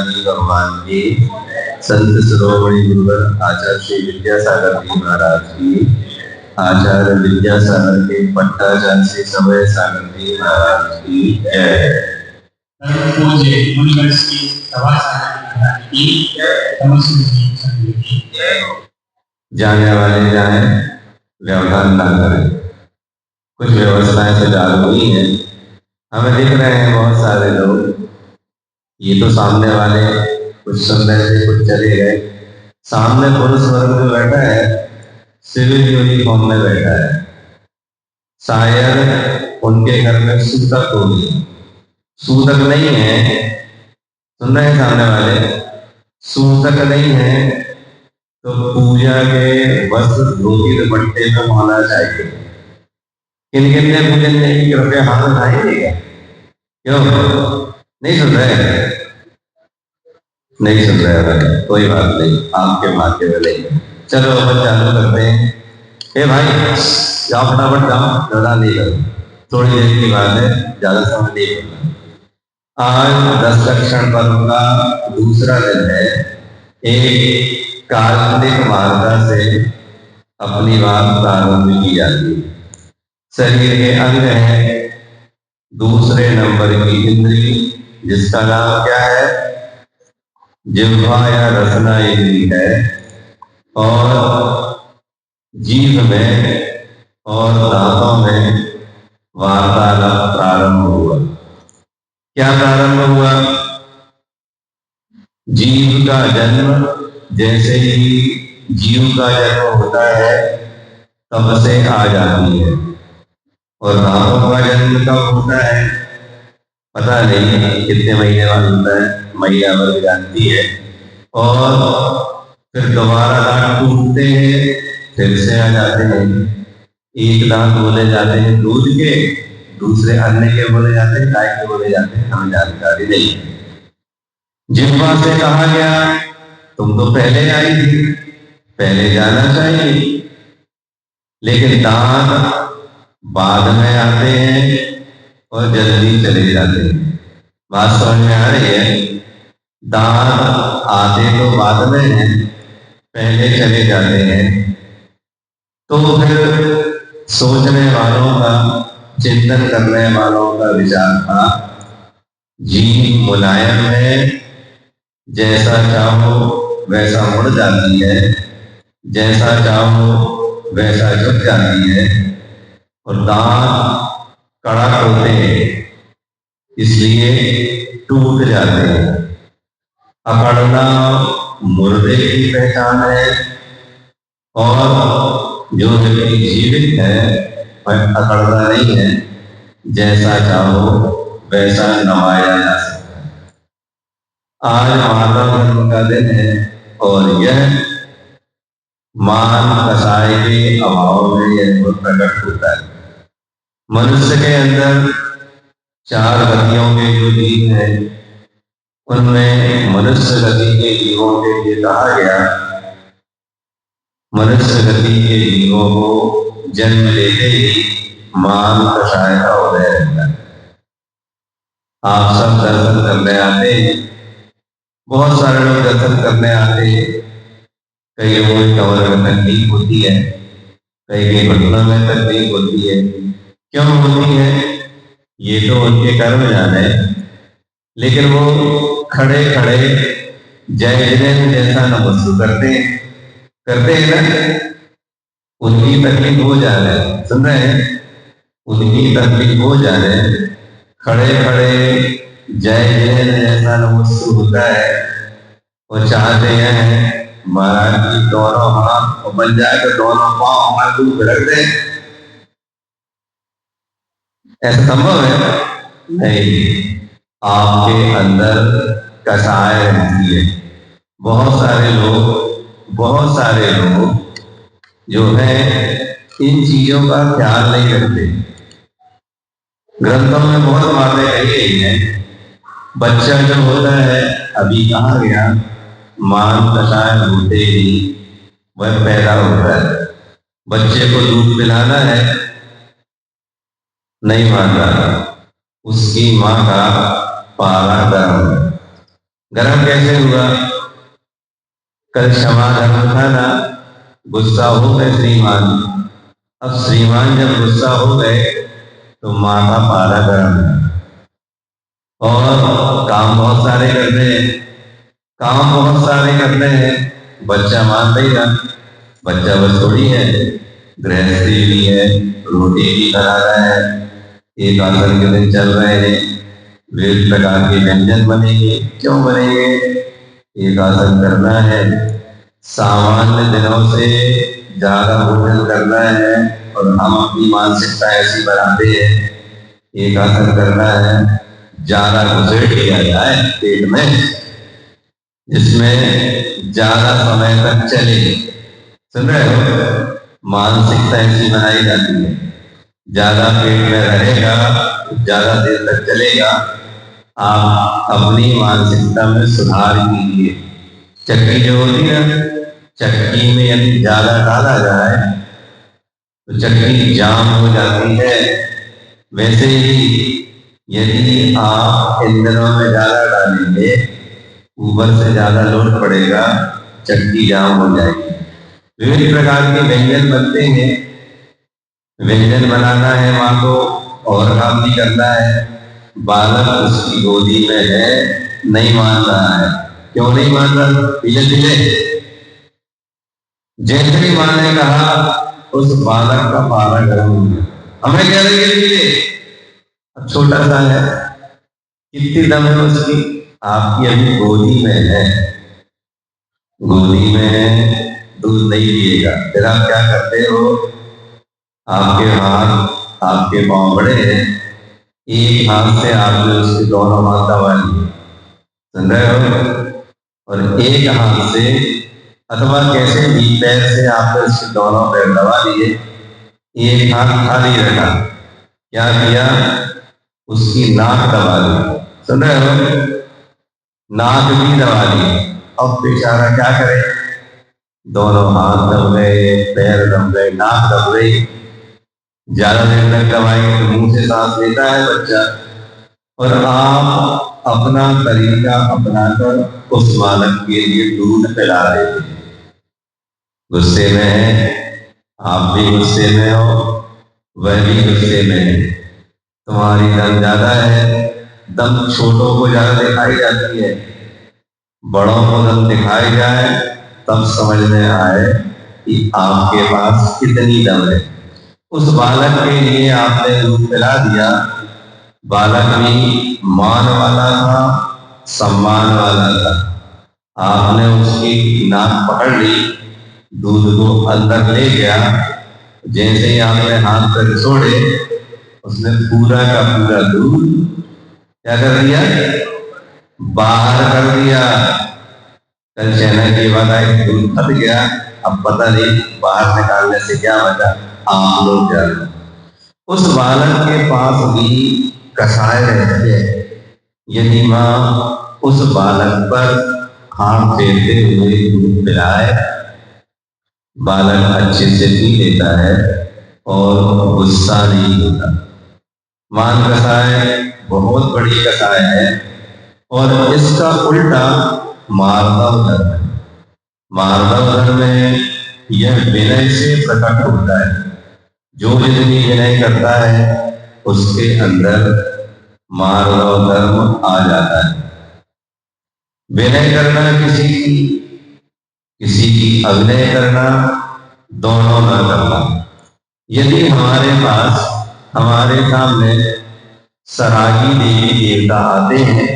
जी भगवान की, संत शिरोमणि गुरुवर आचार्य श्री विद्यासागर जी महाराज की, आचार्य विद्यासागर के पट्टाचार्य श्री समय सागर जी महाराज की जय। जाने वाले जाए, व्यवधान ना करें। कुछ व्यवस्थाएं तो चालू हुई हैं, हमें दिख रहे हैं बहुत सारे लोग। ये तो सामने वाले कुछ सुन रहे थे, कुछ चले गए। सामने पुरुष वर्ग में बैठा है, सिविल यूनिफॉर्म में बैठा है, शायद उनके घर में सूतक होगी। सूतक नहीं है, सुन रहे हैं सामने वाले, सूतक नहीं है तो पूजा के वस्त्र धोती दुपट्टे को होना चाहिए। किन किन ने पूजन नहीं, कृपया हाथ उठाइएगा। क्यों नहीं सुन रहे हैं? नहीं सुन रहे हैं, कोई बात नहीं, आपके भाग्य में नहीं। चलो अपन चालू करते हैं। ए भाई जाओ, फटाफट जाओ, ज्यादा नहीं करो, थोड़ी देर की बात है, ज्यादा समय नहीं करना। आज 10 लक्षण पर्व का दूसरा दिन है। एक काल्पनिक वार्ता से अपनी बात प्रारंभ की जाती है। शरीर के अंग है, दूसरे नंबर की इंद्री जिसका नाम क्या है, जिह्वा या रसना इंद्री है, और जीभ में और दांतों में वार्तालाप प्रारंभ हुआ। क्या प्रारंभ हुआ? जीव का जन्म, जैसे ही जीव का जन्म होता है तब से आ जाती है, और दांतों का जन्म कब होता है पता नहीं, कितने महीने बाद होता है, मैया वर्ग जानती है। और फिर दोबारा दांत टूटते हैं, फिर से आ जाते हैं। एक दांत बोले जाते हैं दूध के, दूसरे अन्न के बोले जाते हैं, गाय के बोले जाते हैं, हमें जानकारी नहीं है। जिह्वा से कहा गया तुम तो पहले आई थी, पहले जाना चाहिए, लेकिन दांत बाद में आते हैं और जल्दी चले जाते हैं। बात समझ में आ रही है? दांत आते तो बाद में हैं, पहले चले जाते हैं। तो फिर सोचने वालों का, चिंतन करने वालों का विचार था, जीभ मुलायम है, जैसा चाहो वैसा मुड़ जाती है, जैसा चाहो वैसा झुक जाती है, और दांत कड़क होते हैं इसलिए टूट जाते हैं। अकड़ना मुर्दे की पहचान है, और जो व्यक्ति जीवित है वह अकड़ना नहीं है, जैसा चाहो वैसा नवाया जा सकता है। आज माता धर्म का दिन है, और यह मान कसाय के अभाव में यह प्रकट होता है। मनुष्य के अंदर 4 गतियों के जो जीव हैं, उनमें मनुष्य गति के जीवों के लिए कहा गया, मनुष्य गति के जीवों को जन्म लेते ही मान कसाय का उदय रहता है। आप सब दर्शन करने आते हैं, बहुत सारे लोग दर्शन करने आते हैं। कई लोगों की कमर में तकलीफ होती है, कई के घुटनों में तकलीफ होती है। क्यों होती है ये तो उनके कर्म जाने, लेकिन वो खड़े खड़े जय जिनेन्द्र जैसा नमस्कार करते हैं ना, उनकी तकलीफ हो जा रहे हैं, सुन रहे हैं, उनकी तकलीफ हो जा रहे हैं। खड़े खड़े जय जिनेन्द्र जैसा नमस्कार होता है, और चाहते हैं महाराज की दोनों हाथ बन जाए तो दोनों पांव हमारे को भिड़क दे। ऐसा संभव है? नहीं। आपके अंदर कसाय रहती है। बहुत सारे लोग जो है इन चीजों का ख्याल नहीं रखते। ग्रंथों में बहुत बातें कही गई हैं। बच्चा जो होता है, अभी कहा गया, मान कसाय होते ही वह पैदा होता है। बच्चे को दूध पिलाना है, नहीं मान रहा, उसकी माँ का पारा गर्म है, गरम कैसे हुआ? कल क्षमा धर्म था ना, गुस्सा हो गए श्रीमान। अब श्रीमान जब गुस्सा हो गए तो माँ का पारा गर्म है और काम बहुत सारे करते हैं, काम बहुत सारे करते हैं। बच्चा मान देगा? बच्चा बस थोड़ी है, गृहस्थी भी है, रोटी भी बना रहा है, एक आसन के दिन चल रहे हैं, विभिन्न प्रकार के व्यंजन बनेंगे। क्यों बनेंगे? एक आसन करना है, सामान्य दिनों से ज्यादा भोजन करना है और हम अपनी मानसिकता ऐसी बनाते हैं, एक आसन करना है, ज्यादा घुसेड़ दिया जाए पेट में जिसमें ज्यादा समय तक चले। सुन रहे हो? मानसिकता ऐसी बनाई जाती है, ज्यादा पेट में रहेगा, ज्यादा देर तक चलेगा। आप अपनी मानसिकता में सुधार कीजिए। चक्की जो होती है ना, चक्की में यदि ज्यादा डाला जाए तो चक्की जाम हो जाती है। वैसे ही यदि आप ईंधनों में ज्यादा डालेंगे, ऊपर से ज्यादा लोड पड़ेगा, चक्की जाम हो जाएगी। विभिन्न प्रकार के व्यंजन बनते हैं, व्यंजन बनाना है माँ को और काम भी करना है। बालक उसकी गोदी में है, नहीं मान रहा है। क्यों नहीं मान रहा? धीरे धीरे जैसे ही माँ ने कहा उस बालक का पारा गर्म हो गया। हमें क्या लगे धीरे, छोटा सा है, कितनी दम है उसकी? आपकी अभी गोदी में है, गोदी में है, दूध नहीं पिएगा। फिर आप क्या करते हो? आपके हाथ, आपके पांव बड़े हैं, एक हाथ से आपने उसके दोनों हाथ दबा लिए, सुन रहे हो? और एक हाथ से अथवा कैसे भी पैर से आपने उसके दोनों पैर दबा लिए, एक हाथ खाली रखा। क्या किया? उसकी नाक दबा ली, सुन रहे हो? नाक भी दबा ली। अब बेचारा क्या करे? दोनों हाथ दब गए, पैर दब गए, नाक दब गई। ज्यादा देर तक दबाएंगे तो मुंह से सांस लेता है बच्चा। और आप अपना तरीका अपनाकर उस बालक के लिए दूध पिला देते हैं। गुस्से में है, आप भी गुस्से में हो, वह भी गुस्से में है। तुम्हारी दम ज्यादा है, दम छोटों को ज्यादा दिखाई जाती है, बड़ों को दम दिखाई जाए तब समझ में आए कि आपके पास कितनी दम है। उस बालक के लिए आपने दूध पिला दिया। बालक भी मान वाला था, सम्मान वाला था। आपने उसकी नाक पकड़ ली, दूध को अंदर ले गया। जैसे ही आपने हाथ पर छोड़े, उसने पूरा का पूरा दूध क्या कर दिया? बाहर कर दिया। कल चैनल के बाद आए, दूध फट गया, अब पता नहीं बाहर निकालने से क्या बचा, आप लोग जाने। उस बालक के पास भी कसाय रहते हैं। यदि माँ उस बालक पर हाथ फेरते हुए दूध पिलाए, बालक अच्छे से पी लेता है और गुस्सा नहीं होता। मान कसाय बहुत बड़ी कसाय है और इसका उल्टा मार्दव धर्म है। मार्दव धर्म में यह विनय से प्रकट होता है। जो जितनी विनय करता है उसके अंदर मार्दव धर्म आ जाता है। विनय करना किसी की अभिनय करना, दोनों न करना। यदि हमारे पास, हमारे सामने सरागी देवी देवता आते हैं,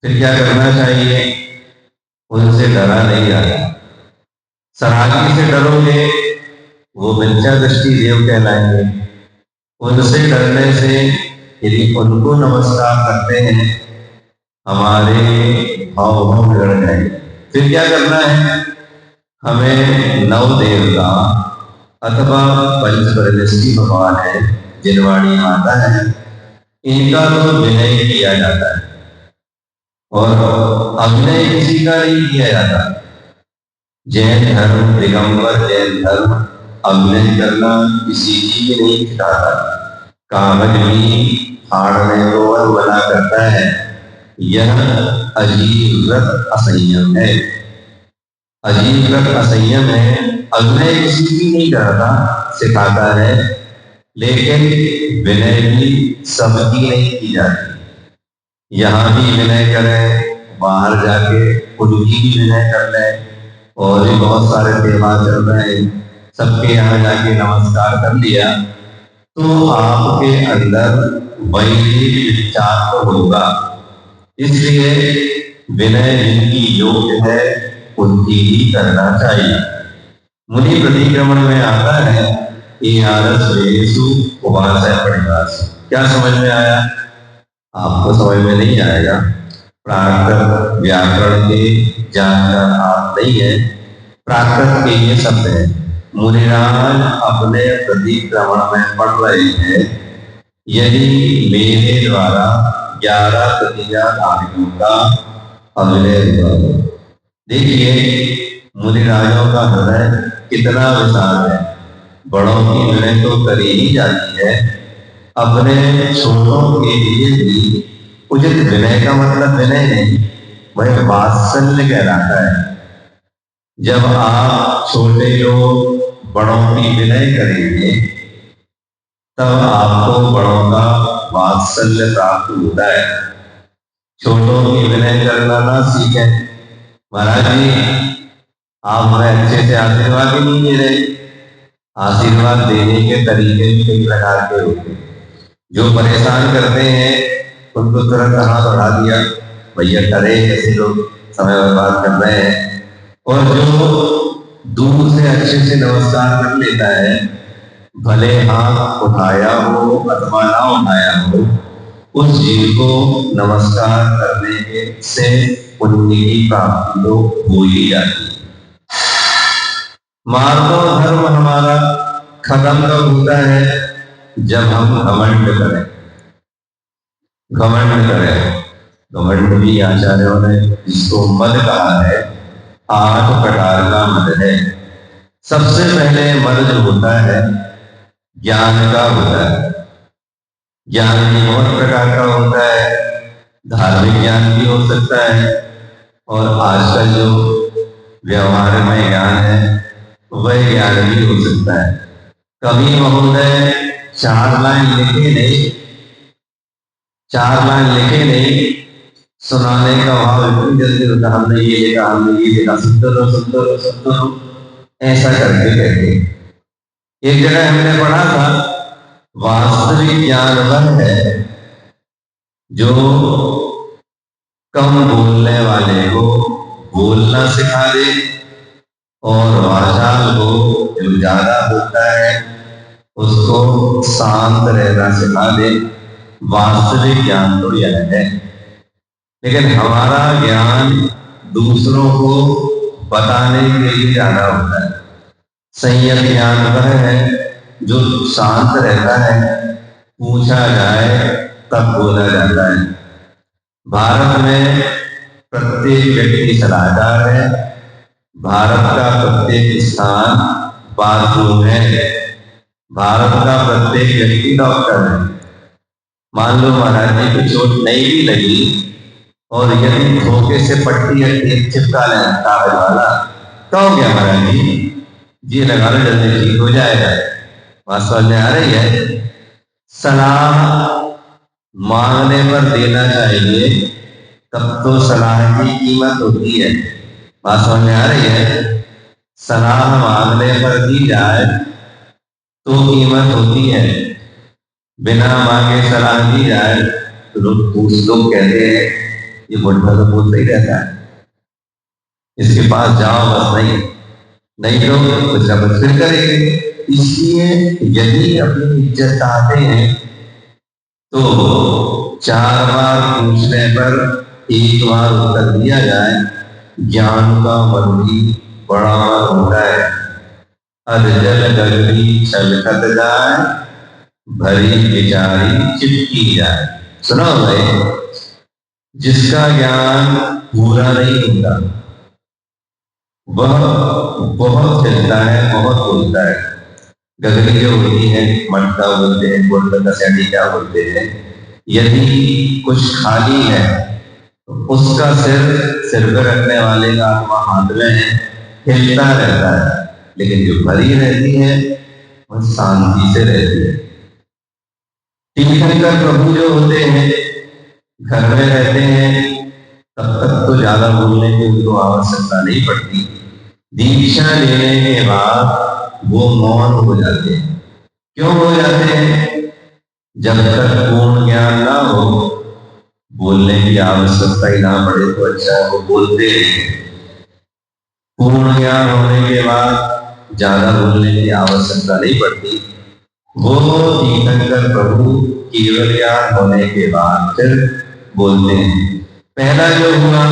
फिर क्या करना चाहिए? उनसे डरा नहीं जाता। सरागी से डरोगे वो मिथ्या दृष्टि देव कहलाएंगे। उनसे डरने से यदि उनको नमस्कार करते हैं, हमारे भाव बिगड़ जाएंगे। फिर क्या करना है? हमें नव देवता अथवा पंचप्रदृष्टि भगवान है, जिनवाणी माता है, इनका तो विनय किया जाता है और अभिनय किसी का नहीं किया जाता। जैन धर्म, दिगंबर जैन धर्म अभिनय करना किसी की नहीं सिखाता। कागज भी फाड़ने को मना करता है। यह अजीब व्रत असंयम है। अजीब व्रत असंयम है, अभिनय किसी की नहीं करता, सिखाता है, लेकिन विनय भी सबकी नहीं की जाती। यहाँ भी विनय करें, बाहर जाके उनकी भी विनय कर लें, और भी बहुत सारे त्योहार चल रहे हैं, सबके यहाँ जाके नमस्कार कर लिया, तो आपके अंदर वही विचार तो होगा। इसलिए विनय जिनकी योग्य है उनकी ही करना चाहिए। मुनि प्रतिक्रमण में आता है क्या समझ में आया? आपको समझ में नहीं आएगा, प्राकृत व्याकरण के जानकार आप नहीं है। प्राकृत के ये शब्द है, मुनिराज अपने प्रतिक्रमण में पढ़ रहे हैं, यदि मेरे द्वारा 11 प्रतिज्ञा धारियों का अभिनय हुआ। देखिए मुनिराजों का हृदय कितना विशाल है, बड़ों की विनय तो करी ही जाती है, अपने छोटों के लिए भी उचित विनय का मतलब विनय नहीं, वह वात्सल्य कहलाता है। जब आप छोटे लोग बड़ों की विनय करेंगे तब आपको बड़ों का वात्सल्य प्राप्त होता है। छोटों की विनय करना ना सीखें, महाराज जी आप हमें अच्छे से आशीर्वाद ही नहीं दे रहे। आशीर्वाद देने के तरीके भी कई प्रकार के होते हैं। जो परेशान करते हैं उनको तुरंत हाथ बढ़ा दिया, भैया करे, ऐसे लोग समय बर्बाद कर रहे हैं। और जो दूर से अच्छे से नमस्कार कर लेता है, भले हाथ उठाया हो अथवा ना उठाया हो, उस जीव को नमस्कार करने के से पुण्य की प्राप्ति तो हो ही जाती है। मार्गो धर्म हमारा खत्म कब होता है? जब हम घमंड करें। घमंड भी आचार्यों ने जिसको मद कहा है, 8 प्रकार का मद है। सबसे पहले मद जो होता है ज्ञान का होता है। ज्ञान भी बहुत प्रकार का होता है, धार्मिक ज्ञान भी हो सकता है, और आजकल जो व्यवहार में ज्ञान है वह ज्ञान भी हो सकता है। कभी महोदय 4 लाइन लिखे नहीं, सुनाने का भाव इतनी जल्दी होता, हमने ये लिखा, सुंदर ऐसा करके कहते। एक जगह हमने पढ़ा था, वास्तविक ज्ञान वह है जो कम बोलने वाले को बोलना सिखा दे, और वाचाल को जो ज्यादा बोलता है उसको शांत रहना सिखा दे। वास्तविक ज्ञान तो यह है। लेकिन हमारा ज्ञान दूसरों को बताने के लिए ज्यादा होता है। संयम ज्ञान वह है जो शांत रहता है, पूछा जाए तब बोला जाता है। भारत में प्रत्येक व्यक्ति सलाहकार है, भारत का प्रत्येक स्थान बाथरूम है, भारत का प्रत्येक व्यक्ति डॉक्टर है। मान लो महाराज जी को चोट नहीं भी लगी और यदि धोखे से पट्टी चिपका लें कागज वाला, तो क्या महाराज जी लगा लो, जल्दी ठीक हो जाएगा। बात समझ में आ रही है? सलाह मांगने पर देना चाहिए, तब तो सलाह की कीमत होती है। बात समझ में आ रही है? सलाह मांगने पर दी जाए तो कीमत होती है, बिना मांगे सलाह दी जाए तो लोग कहते हैं ये बुढ़ा तो बोलता ही रहता है, इसके पास जाओ बस, नहीं तो कुछ ना कुछ फिर करेंगे। इसलिए यदि अपनी इज्जत चाहते हैं तो 4 बार पूछने पर 1 बार उत्तर दिया जाए, ज्ञान का मन भी बड़ा होता है। अधजल गगरी छलकत जाए, भरी बिचारी चिपकी जाए। सुनो भाई, जिसका ज्ञान पूरा नहीं होता वह बहुत चलता है, बहुत बोलता है। गगरी जो होती है, मटका बोलते हैं, बोलता क्या बोलते हैं। यदि कुछ खाली है तो उसका सिर पे रखने वाले का आत्मा हाथ में है, हिलता रहता है, लेकिन जो भरी रहती है वह शांति से रहती है। तीर्थंकर प्रभु जो होते हैं घर में रहते हैं, तब तक तो ज्यादा बोलने की उनको आवश्यकता नहीं पड़ती। दीक्षा लेने के बाद वो मौन हो जाते हैं। क्यों हो जाते हैं? जब तक पूर्ण ज्ञान ना हो, बोलने की आवश्यकता ही ना पड़े तो अच्छा है, वो बोलते हैं। पूर्ण ज्ञान होने के बाद ज्यादा बोलने की आवश्यकता नहीं पड़ती। वो तीर्थंकर प्रभु केवल ज्ञान होने के बाद फिर बोलते हैं। पहला जो हुआ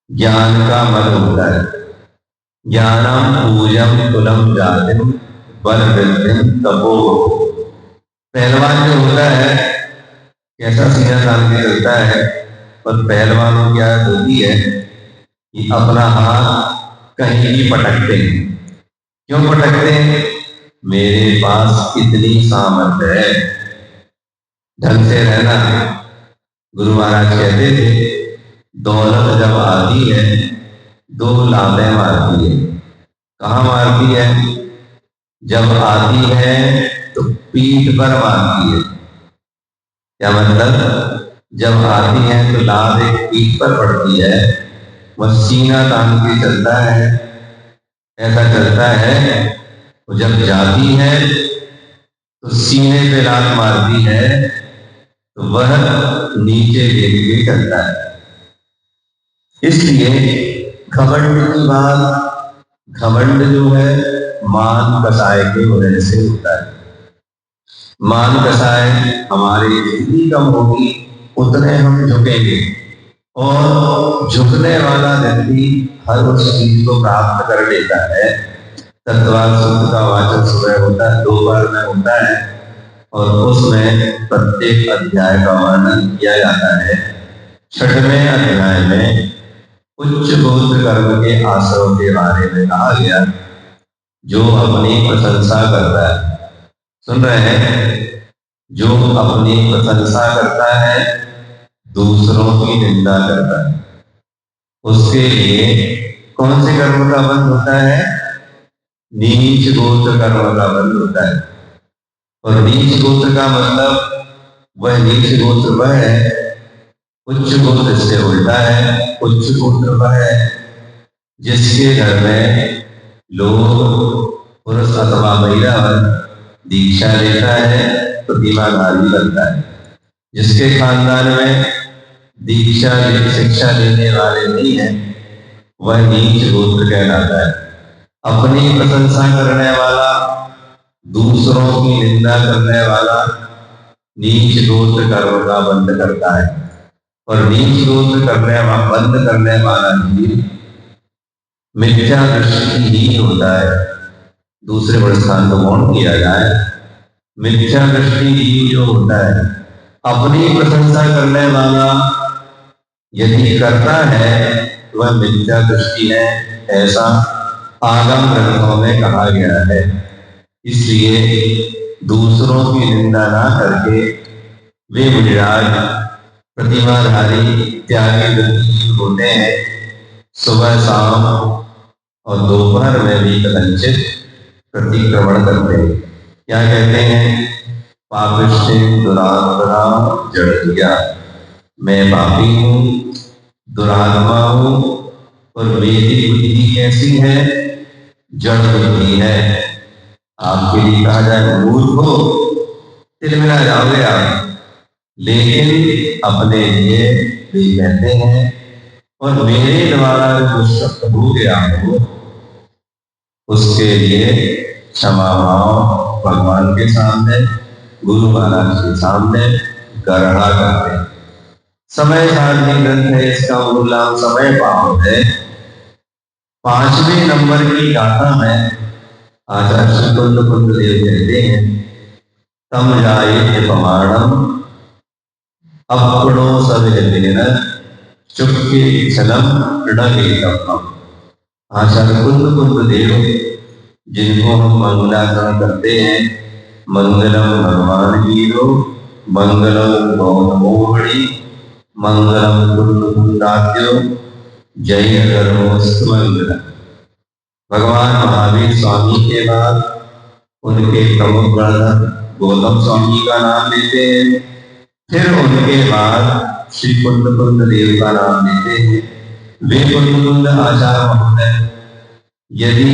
ज्ञान का मल होता है। ज्ञानम पूजम कुलम जातिम बल वृद्धिम तपो। पहलवान जो होता है कैसा सीना तान के चलता है, पर पहलवानों की आदत होती है कि अपना हाथ कहीं भी पटकते हैं। क्यों पटकते हैं? मेरे पास इतनी सामर्थ्य है, ढंग से रहना। गुरु महाराज कहते थे दौलत जब आती है दो लातें मारती है। कहाँ मारती है? जब आती है तो पीठ पर मारती है। क्या मतलब? जब आती है तो लात एक पीठ पर पड़ती है, वह सीना तान के चलता है, ऐसा चलता है। तो जब जाती है तो सीने पे लात मारती है, तो वह नीचे गिर के चलता है। इसलिए घमंड की बात, घमंड जो है मान कसाय के वजह से होता है। मान कसाय हमारी जितनी कम होगी उतने हम झुकेंगे, और झुकने वाला व्यक्ति हर उस चीज को प्राप्त कर लेता है। तत्वाद सूत्र का वाचन सुबह होता है, दोपहर में होता है, और उसमें प्रत्येक अध्याय का वर्णन किया जाता है। 6वें अध्याय में उच्च गोत्र कर्म के आश्रम के बारे में कहा गया, जो अपनी प्रशंसा करता है। सुन रहे हैं? जो अपनी प्रशंसा करता है, दूसरों की निंदा करता है, उसके लिए कौन से कर्म का बंध होता है? नीच गोत्र कर्म का बंध होता है। और नीच गोत्र का मतलब वह नीच गोत्र वह है, उच्च गोत्र इससे उल्टा है। उच्च गोत्र वह है जिसके घर में लोग, पुरुष अथवा महिला दीक्षा लेता है, प्रतिमाधारी बनता है। जिसके खानदान में दीक्षा शिक्षा लेने वाले नहीं है, वह नीच गोत्र कहलाता है। अपनी प्रशंसा करने वाला, दूसरों की निंदा करने वाला नीच गोत्र कर्म का बंध करता है। और नीच गोत्र बंध करने वाला ही मिथ्या दृष्टि ही होता है। दूसरे बड़े स्थान को कौन किया जाए? मिथ्या दृष्टि ही जो होता है। अपनी प्रशंसा करने वाला यदि करता है वह मिथ्या दृष्टि है, ऐसा आगम ग्रंथों में कहा गया है। इसलिए दूसरों की निंदा ना करके वे मुनिराज प्रतिमाधारी त्यागी व्यक्ति होते हैं। सुबह शाम और दोपहर में भी कदाचित प्रतिक्रमण करते हैं। क्या कहते हैं? पापिष्ठे दुरात्मना जड़ दिया, मैं पापी हूँ, दुरात्मा हूँ, और मेरी बुद्धि कैसी है? जड़ बुद्धि है। आपके लिए कहा जाए मूर्ख हो, तिलमिला जाओगे आप। लेकिन अपने लिए वे कहते हैं, और मेरे द्वारा जो शब्द हो गया हो उसके लिए क्षमा भाव भगवान के सामने, गुरु महाराज के सामने गणना करते हैं। समय सारणी ग्रंथ है, इसका मूल नाम समय भाव है। 5वें नंबर की गाथा में आचार्य कुंद देव कहते हैं, तम जाये प्रमाणम अपनो सवेदेन चुपके छलम ऋणकेतम। आचार्य कुंद देव जिनको हम मंगलाचरण करते हैं, मंगलम भगवान वीरो, मंगलम गौतमोहरि, मंगलम कुंदाद्यो जय धर्मोस्तु मंगलम। भगवान महावीर स्वामी के बाद उनके प्रमुख प्रधान गौतम स्वामी का नाम लेते हैं, फिर उनके बाद श्री कुंद देव का नाम लेते हैं। वे कुंद आचार्य महोदय यदि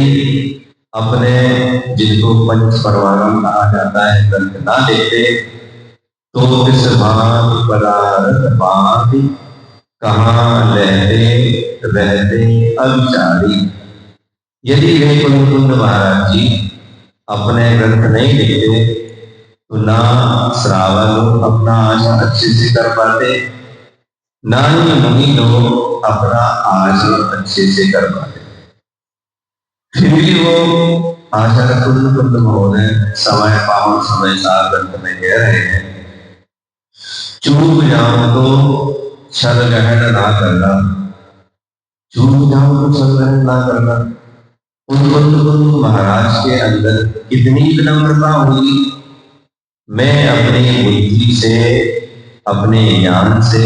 अपने जिनको पंच परमाणु कहा जाता है ग्रंथ ना लेते तो इस भांति पदार्थ भांति कहाँ रहते अविचारी। यदि वे कुंद महाराज जी अपने ग्रंथ नहीं लिखते तो ना श्रावण अपना आचरण अच्छे से कर पाते, ना ही मुनि लोग अपना आचरण अच्छे से कर पाते। फिर भी वो आचार्य कुंद महोदय समय पावन समय सार ग्रंथ में कह रहे हैं, चूक जाऊं तो छल ग्रहण ना करना, चूक जाऊं तो छल ग्रहण ना करना। उन महाराज के अंदर कितनी विनम्रता होगी। मैं अपनी बुद्धि से अपने ज्ञान से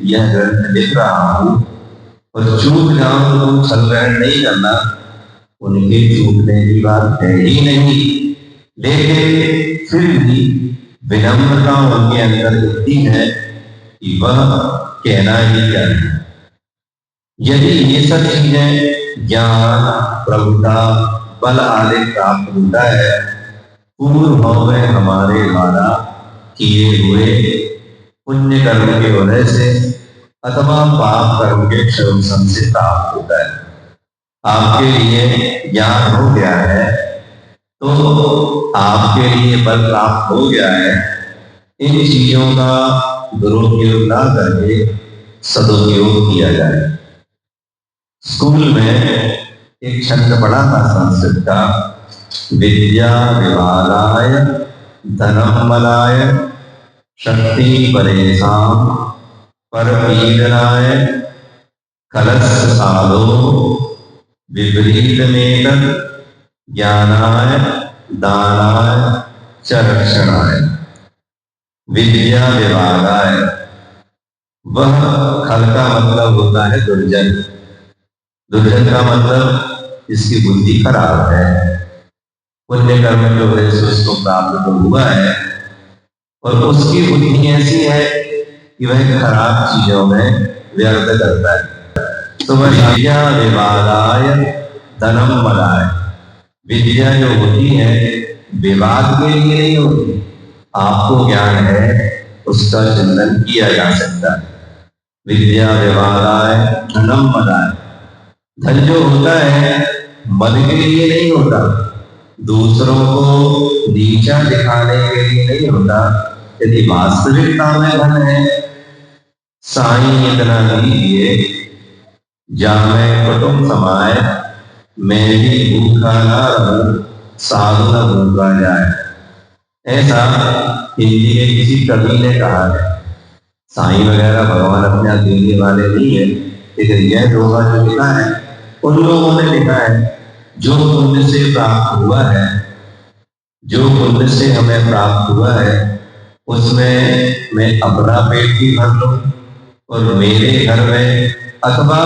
यह ग्रंथ लिख रहा हूं और चूक जाऊं तो छल ग्रहण नहीं करना। उनके चूकने की बात है ही नहीं, लेकिन फिर भी विनम्रता उनके अंदर इतनी है कि वह कहना ही क्या है। यदि ये सब चीजें ज्ञान प्रभुता बल आदि प्राप्त होता है पूर्व में हमारे द्वारा किए हुए पुण्य कर्म के वजह से अथवा पाप कर्म के क्षण से प्राप्त होता है। आपके लिए ज्ञान हो गया है तो आपके लिए बल प्राप्त हो गया है। इन चीजों का दुरुपयोग ना करके सदुपयोग किया जाए। स्कूल में एक छंद पढ़ा था संस्कृत का, विद्या विवादाय धनम मलाय शक्ति परेशान परपीडनाय कलश साधो विपरीत मेतन ज्ञानाय दानाय च रक्षणाय। विद्या विवादाय, वह खल का मतलब होता है दुर्जन। दुर्जन का मतलब इसकी बुद्धि खराब है, पुण्य कर्म की वजह से उसको प्राप्त तो हुआ है और उसकी बुद्धि ऐसी है कि वह खराब चीजों में व्यर्थ करता है। तो वह विद्या विवादाय धनम मलाय, विद्या जो होती है विवाद के लिए नहीं होती। आपको ज्ञान है उसका चिंतन किया जा सकता है। विद्या विवादाय धनम मलाय, धन जो होता है मन के लिए नहीं होता, दूसरों को नीचा दिखाने के लिए नहीं होता। यदि वास्तविकता में धन है, साईं इतना दीजिए जामे कुटुंब समाए, मैं भी भूखा ना रहूं साधु न भूखा जाए। ऐसा हिंदी के किसी कवि ने कहा है। साईं वगैरह भगवान अपने आप देने वाले नहीं है, लेकिन यह दोहा जो लिखा है उन लोगों ने लिखा है जो पुण्य से प्राप्त हुआ है, जो पुण्य से हमें प्राप्त हुआ है उसमें मैं अपना पेट भी भर लूं और मेरे घर में अथवा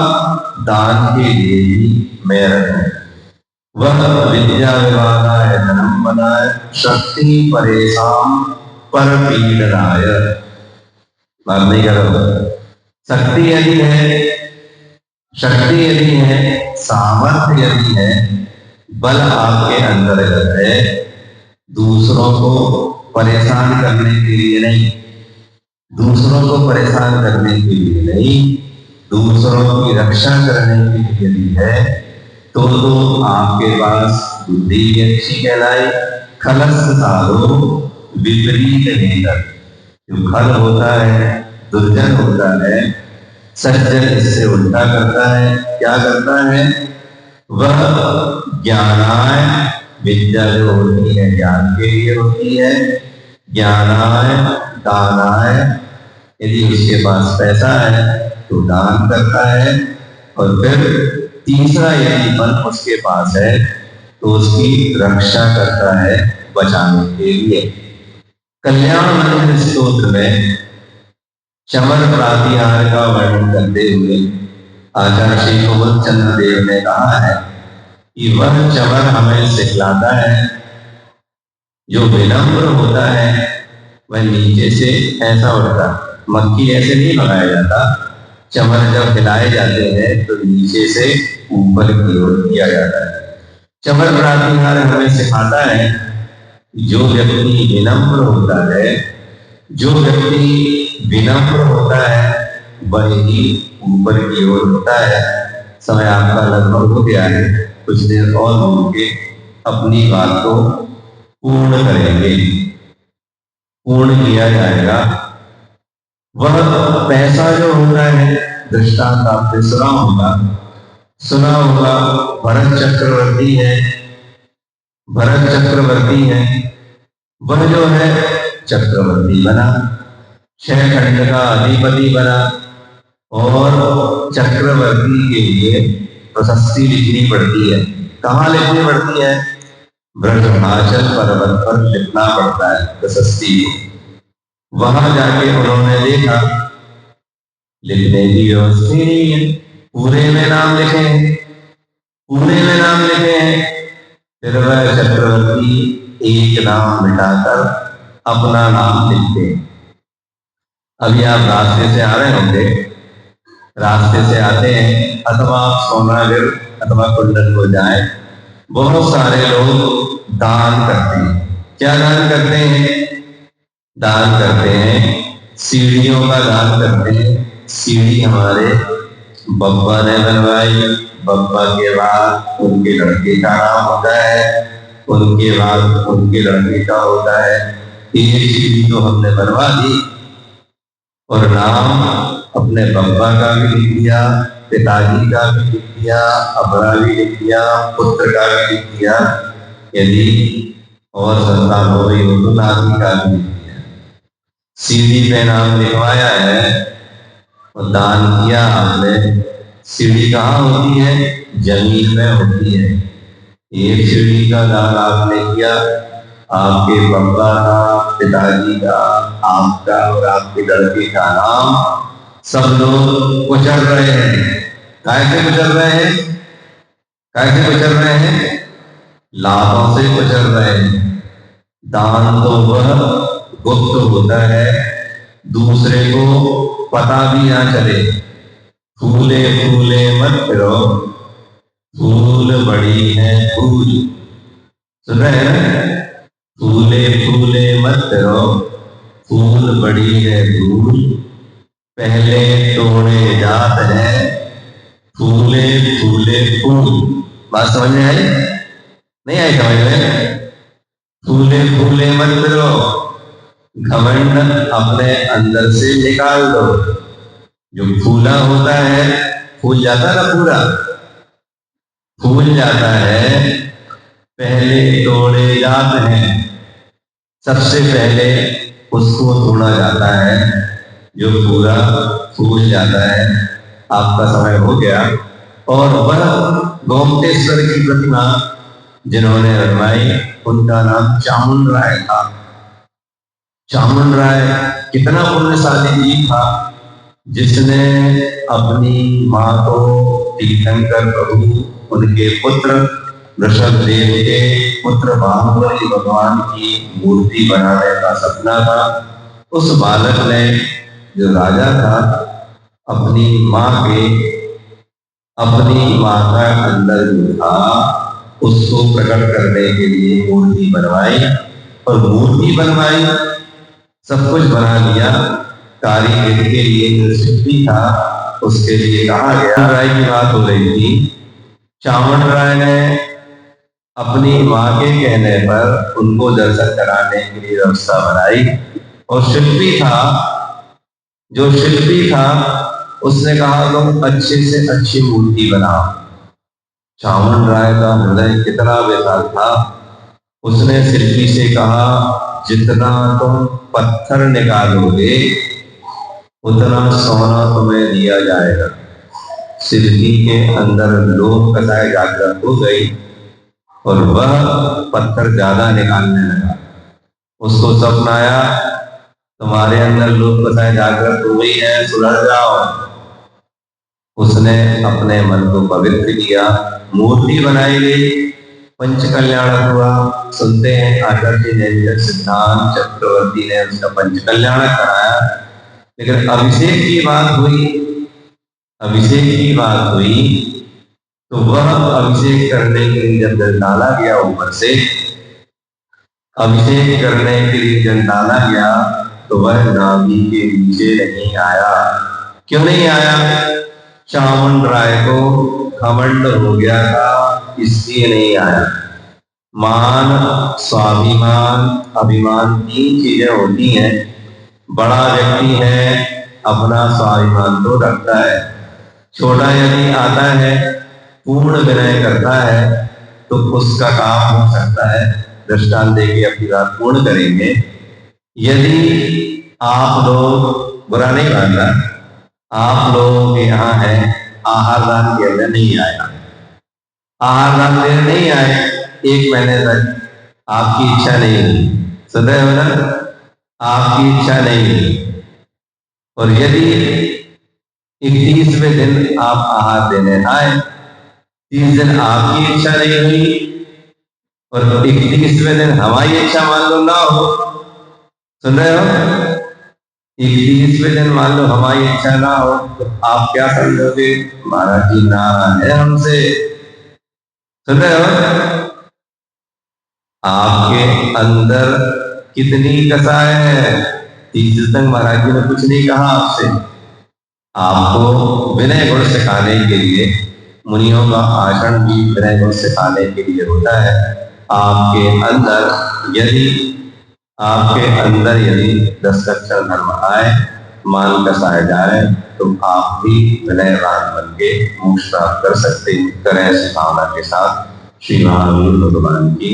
दान के लिए भी मैं रहूं। वह विद्या विवादाय धनम मलाय शक्ति परेशान पर पीडनाय। बात नहीं करो, शक्ति यदि है, शक्ति यदि है, सामर्थ्य यदि है, बल आपके अंदर है, दूसरों को परेशान करने के लिए नहीं, दूसरों को परेशान करने के लिए नहीं, दूसरों की रक्षा करने के लिए है तो आपके पास बुद्धि अच्छी कहलाई। खलस साधो विपरीत नेतर, जो खल होता है दुर्जन होता है, सज्जन इससे उल्टा करता है। क्या करता है? वह ज्ञानाय, विद्या जो होती है ज्ञान के लिए होती है, ज्ञानाय दानाय, यदि उसके पास पैसा है तो दान करता है, और फिर तीसरा यदि बल उसके पास है तो उसकी रक्षा करता है बचाने के लिए। कल्याण मंत्र स्तोत्र में चमर प्रातिहार का वर्णन करते हुए आचार्य श्री कुमुद चंद्र देव ने कहा है कि वह चमर हमें सिखलाता है, जो विनम्र होता है वह नीचे से ऐसा उठता, मक्खी ऐसे नहीं लगाया जाता। चमर जब हिलाए जाते हैं तो नीचे से ऊपर की ओर किया जाता है। चमर प्रातिहार हमें सिखाता है जो व्यक्ति विनम्र होता है, जो व्यक्ति विनम्र होता है वह ही ऊपर की ओर होता है। समय आपका लगभग हो गया है, कुछ देर और बोल के अपनी बात को पूर्ण करेंगे, पूर्ण किया जाएगा। वह पैसा जो होता है, दृष्टांत आपने सुना होगा भरत चक्रवर्ती है, वह जो है चक्रवर्ती बना, 6 खंड का अधिपति बना और चक्रवर्ती के लिए प्रशस्ति लिखनी पड़ती है। कहाँ लिखनी पड़ती है? ब्रजभाचल पर्वत पर लिखना पड़ता है प्रशस्ति को। वहां जाके उन्होंने देखा लिखने की व्यवस्था नहीं है, पूरे में नाम लिखे हैं। फिर वह चक्रवर्ती एक नाम मिटाकर अपना नाम लिखते हैं। अभी आप रास्ते से आ रहे होंगे, रास्ते से आते हैं अथवा आप सोनागिर अथवा कुंडलपुर जाएं, बहुत सारे लोग दान करते हैं। क्या दान करते हैं? दान करते हैं सीढ़ियों का दान करते हैं। सीढ़ी हमारे बब्बा ने बनवाई, बब्बा के बाद उनके लड़के का नाम होता है, उनके बाद उनके लड़के का होता है। एक सीढ़ी तो हमने बनवा दी और नाम अपने बब्बा का भी लिख दिया, पिताजी का भी लिख दिया, अपना भी लिख दिया, पुत्र का भी लिख दिया, यदि और संतान हो गई हो तो नाती का भी लिख दिया। सीढ़ी पे नाम लिखवाया है और दान किया आपने। सीढ़ी कहाँ होती है? जमीन में होती है। एक सीढ़ी का दान आपने किया, आपके बब्बा का, पिताजी का, आपका और आपके लड़के का नाम सब लोग कुचल रहे हैं। कैसे कुचल रहे हैं? लाभों से कुचल रहे हैं। दान तो वह गुप्त होता है, दूसरे को पता भी ना चले। फूले फूले मत फिरो, फूल बड़ी है फूल। सुन रहे हैं? फूले फूले मत फिरो, फूल बड़ी है फूल। पहले तोड़े जात है, फूले फूले फूल। बात समझ में आई? नहीं आई समझ में? फूले फूले मत फिरो, घमंड अपने अंदर से निकाल दो। जो फूला होता है, फूल जाता ना, पूरा फूल जाता है। पहले तोड़े जाते हैं, सबसे पहले उसको तोड़ा जाता है जो पूरा फूल जाता है। आपका समय हो गया। और वह गोमटेश्वर की प्रतिमा जिन्होंने बनवाई उनका नाम चामुंड राय था। चामुंड राय कितना पुण्यशाली जी था, जिसने अपनी माँ को तीर्थंकर प्रभु, उनके पुत्र ऋषभ देव के पुत्र बाहुबली भगवान की मूर्ति बनाने का सपना था। उस बालक ने, जो राजा था, अपनी माँ का अंदर जो था उसको प्रकट करने के लिए मूर्ति बनवाई। और मूर्ति बनवाई, सब कुछ बना लिया। कारीगर के लिए जो शिल्पी था उसके लिए कहा गया। राय की बात हो रही थी। चामुंड राय ने अपनी माँ के कहने पर उनको दर्शन कराने के लिए व्यवस्था बनाई। और जो शिल्पी था उसने कहा तुम अच्छे से अच्छी मूर्ति बनाओ। चामुंड राय का हृदय कितना विशाल था, उसने शिल्पी से कहा जितना तुम पत्थर निकालोगे उतना सोना तुम्हें दिया जाएगा। शिल्पी के अंदर लोभ कसाई जागृत हो गई और वह पत्थर ज्यादा निकालने लगा। उसको सपना आया तुम्हारे अंदर लोभ कसाय जागृत हो गई है, सुधर जाओ। उसने अपने मन को पवित्र किया, मूर्ति बनाई गई, पंच कल्याण हुआ। सुनते हैं आचार्य निरंजन सिद्धांत चक्रवर्ती ने उसका पंच कल्याण कराया। लेकिन अभिषेक की बात हुई, अभिषेक की बात हुई तो वह अभिषेक करने के लिए जब जल डाला गया ऊपर से, अभिषेक करने के लिए जल डाला गया तो वह नाभि के नीचे नहीं आया। क्यों नहीं आया? चामुंड राय को घमंड हो गया था, इसलिए नहीं आया। मान, स्वाभिमान, अभिमान, तीन चीजें होती हैं। बड़ा व्यक्ति है, अपना स्वाभिमान तो रखता है। छोटा यदि आता है, पूर्ण विनय करता है, तो उसका काम हो सकता है। दृष्टांत देके अपनी बात पूर्ण करेंगे। यदि आप लोग, बुरा नहीं मानना, आप लोगों के यहाँ है, आहार दान देने नहीं आया, आहार दान देने नहीं आए, 1 महीने तक आपकी इच्छा नहीं हुई, सदैव ना आपकी इच्छा नहीं हुई। और यदि 31वें दिन आप आहार देने आए, 30 दिन आपकी इच्छा नहीं हुई और 31वें दिन हमारी इच्छा मान लो ना हो, सुन रहे हो? 31वें दिन मान लो हमारी इच्छा ना हो तो आप क्या समझोगे? महाराज जी नाराज है हमसे, सुन रहे हो? आपके अंदर कितनी कसाय है? 30 तक महाराज जी ने कुछ नहीं कहा आपसे। आपको विनय गुण सिखाने के लिए, मुनियों का आचरण भी विनय गुण सिखाने के लिए होता है। आपके अंदर यदि 10 लक्षण धर्म आए, मान कसाए जाए, तो आप भी विनयवान बन के मोक्ष प्राप्त कर सकते हैं। करें ऐसी भावना के साथ। श्री महावीर भगवान की